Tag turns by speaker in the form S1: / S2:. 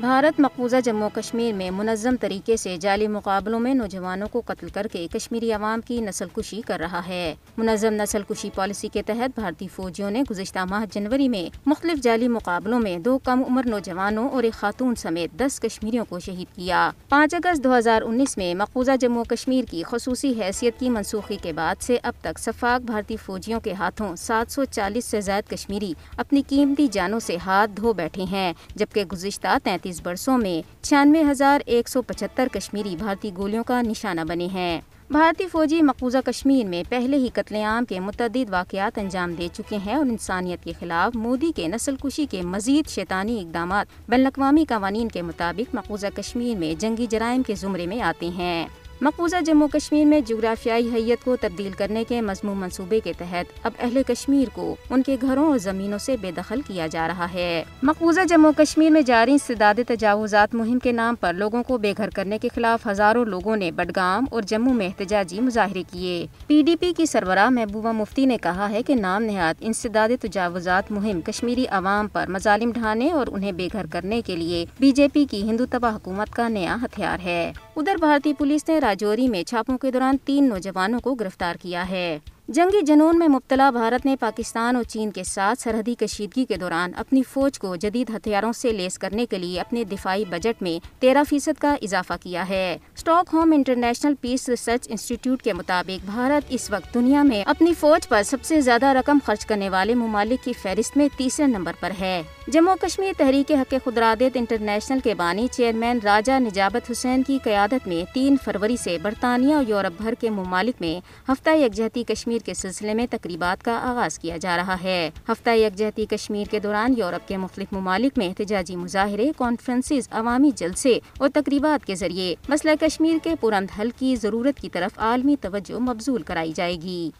S1: بھارت مقبوضہ جموں کشمیر میں منظم طریقے سے جعلی مقابلوں میں نوجوانوں کو قتل کر کے کشمیری عوام کی نسل کشی کر رہا ہے۔ منظم نسل کشی پالیسی کے تحت بھارتی فوجیوں نے گزشتہ ماہ جنوری میں مختلف جعلی مقابلوں میں 2 کم عمر نوجوانوں اور ایک خاتون سمیت 10 کشمیریوں کو شہید کیا۔ 5 اگست 2019 میں مقبوضہ جموں کشمیر کی خصوصی حیثیت کی منسوخی کے بعد سے اب تک سفاک بھارتی فوجیوں کے ہاتھوں 740 سے زائد کشمیری اپنی قیمتی جانوں سے ہاتھ دھو بیٹھے ہیں، جبکہ گزشتہ 33 برسوں میں 96,175 کشمیری بھارتی گولیوں کا نشانہ بنے ہیں۔ بھارتی فوجی مقبوضہ کشمیر میں پہلے ہی قتل عام کے متعدد واقعات انجام دے چکے ہیں اور انسانیت کے خلاف مودی کے نسل کشی کے مزید شیطانی اقدامات بین الاقوامی قوانین کے مطابق مقبوضہ کشمیر میں جنگی جرائم کے زمرے میں آتے ہیں۔ مقبوضہ جموں کشمیر میں جغرافیائی حیت کو تبدیل کرنے کے مضمون منصوبے کے تحت اب اہل کشمیر کو ان کے گھروں اور زمینوں سے بے دخل کیا جا رہا ہے۔ مقبوضہ جموں کشمیر میں جاری انسداد تجاوزات مہم کے نام پر لوگوں کو بے گھر کرنے کے خلاف ہزاروں لوگوں نے بڈگام اور جموں میں احتجاجی مظاہرے کیے۔ پی ڈی پی کی سربراہ محبوبہ مفتی نے کہا ہے کہ نام نہاد انسداد تجاوزات مہم کشمیری عوام پر مظالم ڈھانے اور انہیں بے گھر کرنے کے لیے بی جے پی کی ہندو تباہ حکومت کا نیا ہتھیار ہے۔ ادھر بھارتی پولیس نے راجوری میں چھاپوں کے دوران 3 نوجوانوں کو گرفتار کیا ہے۔ جنگی جنون میں مبتلا بھارت نے پاکستان اور چین کے ساتھ سرحدی کشیدگی کے دوران اپنی فوج کو جدید ہتھیاروں سے لیس کرنے کے لیے اپنے دفاعی بجٹ میں 13% کا اضافہ کیا ہے۔ Stock home international peace research انسٹی ٹیوٹ کے مطابق بھارت اس وقت دنیا میں اپنی فوج پر سب سے زیادہ رقم خرچ کرنے والے ممالک کی فہرست میں 3رے نمبر پر ہے۔ جموں کشمیر تحریک حق خودارادیت انٹرنیشنل کے بانی چیئرمین راجہ نجابت حسین کی قیادت میں 3 فروری سے برطانیہ اور یورپ بھر کے ممالک میں ہفتہ یکجہتی کشمیر کے سلسلے میں تقریبات کا آغاز کیا جا رہا ہے۔ ہفتہ یکجہتی کشمیر کے دوران یورپ کے مختلف ممالک میں احتجاجی مظاہرے، کانفرنسز، عوامی جلسے اور تقریبات کے ذریعے مسئلہ کشمیر کے پرامن حل کی ضرورت کی طرف عالمی توجہ مبذول کرائی جائے گی۔